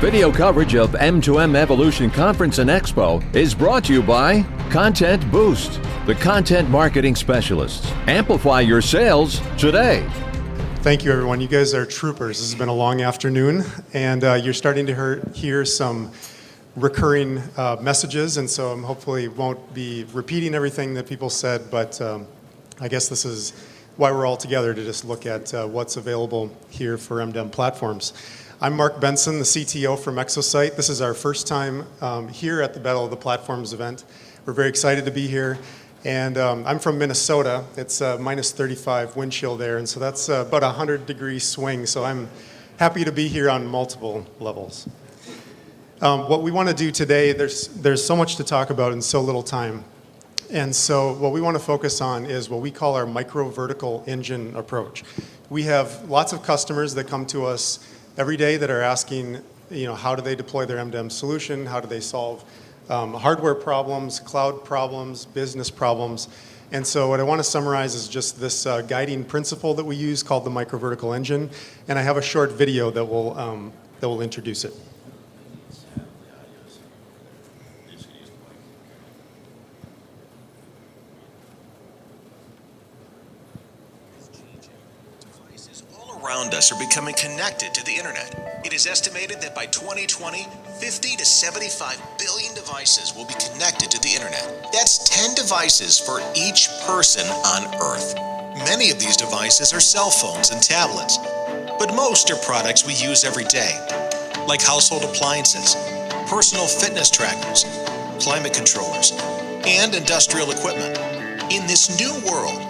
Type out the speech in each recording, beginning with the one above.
Video coverage of M2M Evolution Conference and Expo is brought to you by Content Boost, the content marketing specialists. Amplify your sales today. Thank you, everyone. You guys are troopers. This has been a long afternoon, and you're starting to hear some recurring messages, and so I hopefully won't be repeating everything that people said, but I guess this is why we're all together, to just look at what's available here for M2M platforms. I'm Mark Benson, the CTO from Exosite. This is our first time here at the Battle of the Platforms event. We're very excited to be here. And I'm from Minnesota. It's minus 35 wind chill there, and so that's about a 100-degree swing. So I'm happy to be here on multiple levels. What we want to do today, there's so much to talk about in so little time. And so what we want to focus on is what we call our micro-vertical engine approach. We have lots of customers that come to us every day that are asking, how do they deploy their M2M solution? How do they solve hardware problems, cloud problems, business problems? And so what I want to summarize is just this guiding principle that we use called the micro-vertical engine. And I have a short video that will introduce it. Around us are becoming connected to the internet. It is estimated that by 2020, 50 to 75 billion devices will be connected to the internet. That's 10 devices for each person on Earth. Many of these devices are cell phones and tablets, but most are products we use every day, like household appliances, personal fitness trackers, climate controllers, and industrial equipment. In this new world,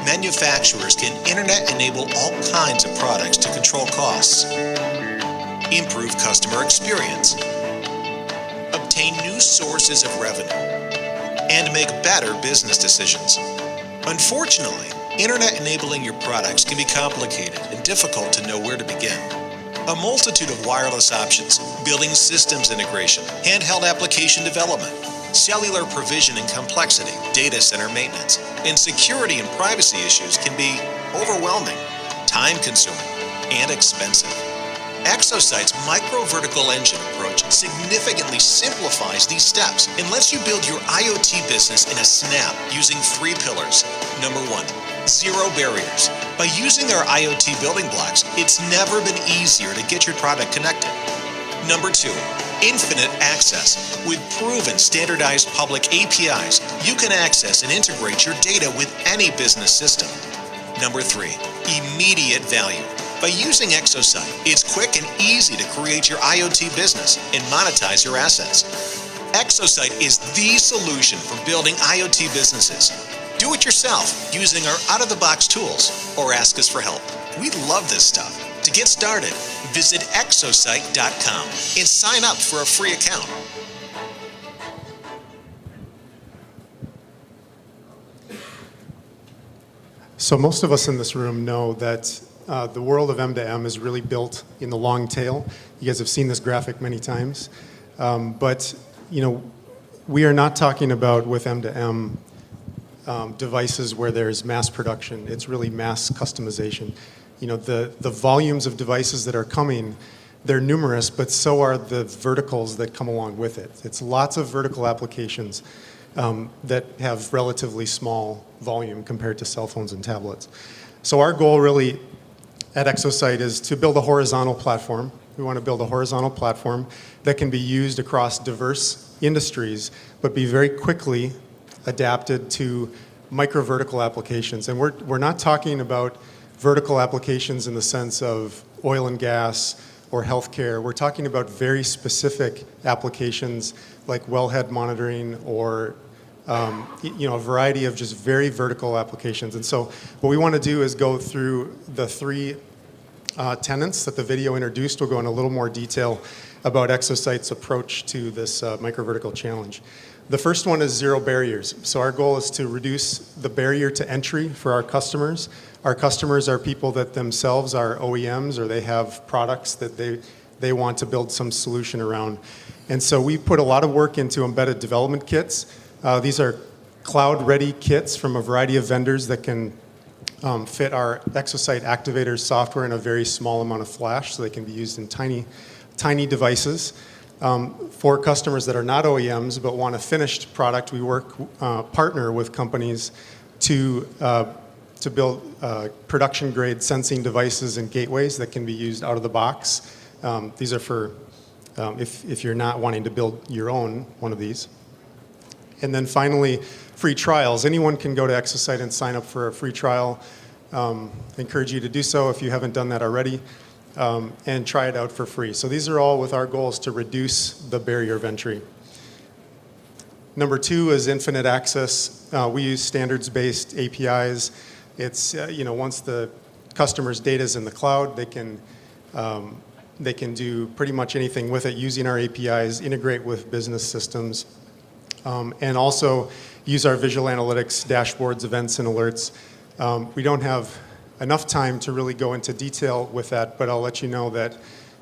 manufacturers can internet-enable all kinds of products to control costs, improve customer experience, obtain new sources of revenue, and make better business decisions. Unfortunately, internet-enabling your products can be complicated and difficult to know where to begin. A multitude of wireless options, building systems integration, handheld application development, cellular provision and complexity, data center maintenance, and security and privacy issues can be overwhelming, time-consuming, and expensive. Exosite's micro-vertical engine approach significantly simplifies these steps and lets you build your IoT business in a snap using 3 pillars. Number 1, zero barriers. By using our IoT building blocks, it's never been easier to get your product connected. Number 2, infinite access. With proven standardized public APIs, you can access and integrate your data with any business system. Number 3, immediate value. By using Exosite, it's quick and easy to create your IoT business and monetize your assets. Exosite is the solution for building IoT businesses. Do it yourself using our out-of-the-box tools or ask us for help. We love this stuff. To get started, visit exosite.com and sign up for a free account. So most of us in this room know that the world of M2M is really built in the long tail. You guys have seen this graphic many times. But we are not talking about with M2M devices where there's mass production. It's really mass customization. The volumes of devices that are coming, they're numerous, but so are the verticals that come along with it. It's lots of vertical applications that have relatively small volume compared to cell phones and tablets. So our goal really at Exosite is to build a horizontal platform. We want to build a horizontal platform that can be used across diverse industries, but be very quickly adapted to micro-vertical applications. And we're not talking about vertical applications in the sense of oil and gas or healthcare. We're talking about very specific applications like wellhead monitoring or a variety of just very vertical applications. And so what we want to do is go through the 3 tenets that the video introduced. We'll go in a little more detail about Exosite's approach to this micro-vertical challenge. The first one is zero barriers. So our goal is to reduce the barrier to entry for our customers. Our customers are people that themselves are OEMs or they have products that they want to build some solution around. And so we put a lot of work into embedded development kits. These are cloud-ready kits from a variety of vendors that can fit our Exosite activators software in a very small amount of flash, so they can be used in tiny tiny devices. For customers that are not OEMs but want a finished product, we partner with companies to build production-grade sensing devices and gateways that can be used out of the box. These are for if you're not wanting to build your own one of these. And then finally, free trials. Anyone can go to Exosite and sign up for a free trial. I encourage you to do so if you haven't done that already, and try it out for free. So these are all with our goals to reduce the barrier of entry. Number 2 is infinite access. We use standards-based APIs. It's once the customer's data is in the cloud, they can do pretty much anything with it using our APIs, integrate with business systems, and also use our visual analytics, dashboards, events, and alerts. We don't have enough time to really go into detail with that, but I'll let you know that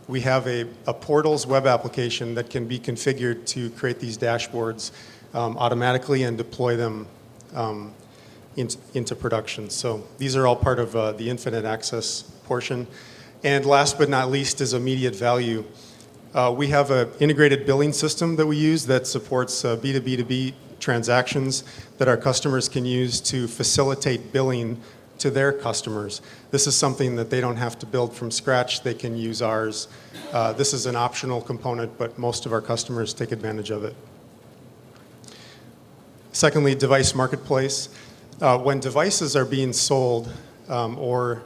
we have a portals web application that can be configured to create these dashboards automatically and deploy them into production. So these are all part of the infinite access portion. And last but not least is immediate value. We have an integrated billing system that we use that supports B2B2B transactions that our customers can use to facilitate billing to their customers. This is something that they don't have to build from scratch. They can use ours. This is an optional component, but most of our customers take advantage of it. Secondly, device marketplace. When devices are being sold or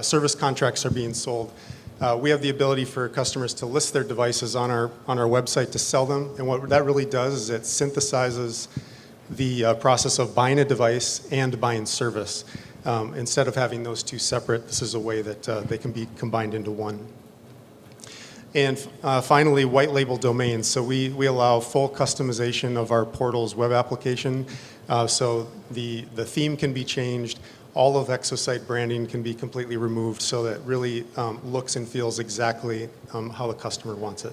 service contracts are being sold, we have the ability for customers to list their devices on our website to sell them. And what that really does is it synthesizes the process of buying a device and buying service. Instead of having those two separate, this is a way that they can be combined into one. And finally, white label domains. So we allow full customization of our portals web application. So the theme can be changed. All of Exosite branding can be completely removed so that it really looks and feels exactly how the customer wants it.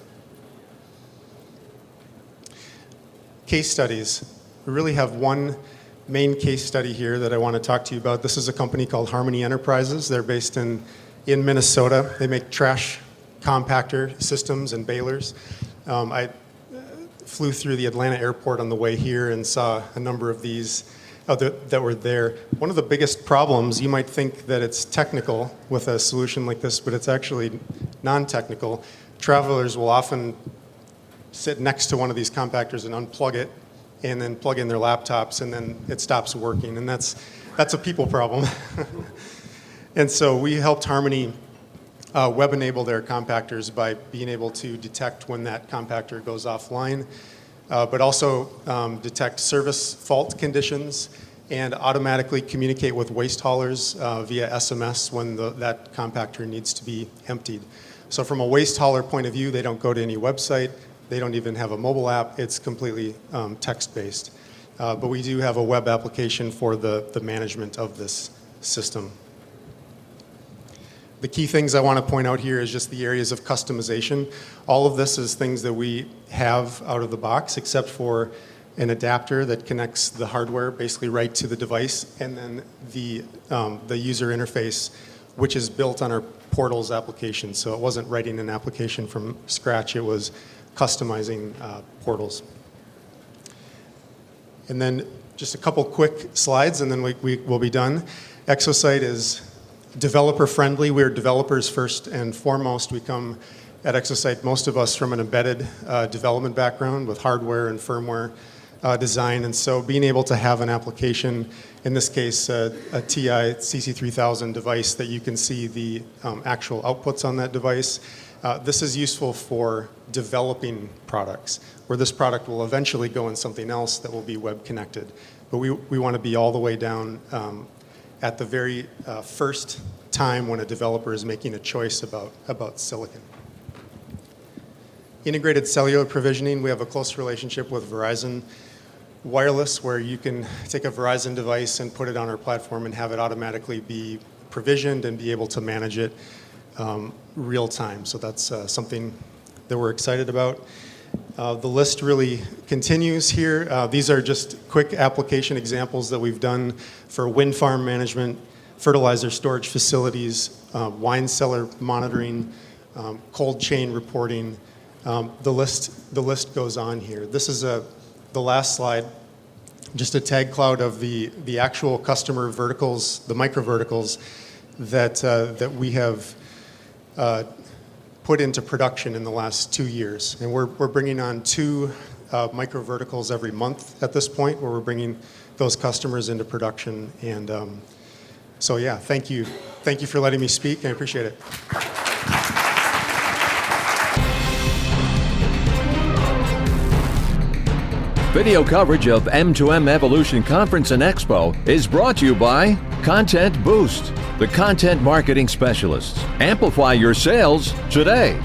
Case studies. We really have one main case study here that I want to talk to you about. This is a company called Harmony Enterprises. They're based in Minnesota. They make trash compactor systems and balers. I flew through the Atlanta airport on the way here and saw a number of these that were there. One of the biggest problems, you might think that it's technical with a solution like this, but it's actually non-technical. Travelers will often sit next to one of these compactors and unplug it and then plug in their laptops, and then it stops working. And that's a people problem. And so we helped Harmony web enable their compactors by being able to detect when that compactor goes offline, but also detect service fault conditions and automatically communicate with waste haulers via SMS when that compactor needs to be emptied. So from a waste hauler point of view, they don't go to any website. They don't even have a mobile app. It's completely text-based. But we do have a web application for the management of this system. The key things I want to point out here is just the areas of customization. All of this is things that we have out of the box, except for an adapter that connects the hardware basically right to the device, and then the user interface, which is built on our portals application. So it wasn't writing an application from scratch. It was customizing portals. And then just a couple quick slides, and then we will be done. Exosite is developer friendly. We're developers first and foremost. We come at Exosite, most of us, from an embedded development background with hardware and firmware design. And so being able to have an application, in this case a TI CC3000 device that you can see the actual outputs on that device, this is useful for developing products, where this product will eventually go in something else that will be web connected. But we want to be all the way down at the very first time when a developer is making a choice about silicon. Integrated cellular provisioning. We have a close relationship with Verizon Wireless, where you can take a Verizon device and put it on our platform and have it automatically be provisioned and be able to manage it real time. So that's something that we're excited about. The list really continues here. These are just quick application examples that we've done for wind farm management, fertilizer storage facilities, wine cellar monitoring, cold chain reporting. The list goes on here. This is the last slide, just a tag cloud of the actual customer verticals, the micro verticals that we have put into production in the last 2 years. And we're bringing on 2 micro verticals every month at this point, where we're bringing those customers into production. And so yeah, thank you for letting me speak. I appreciate it. Video coverage of M2M Evolution Conference and Expo is brought to you by Content Boost, the content marketing specialists. Amplify your sales today.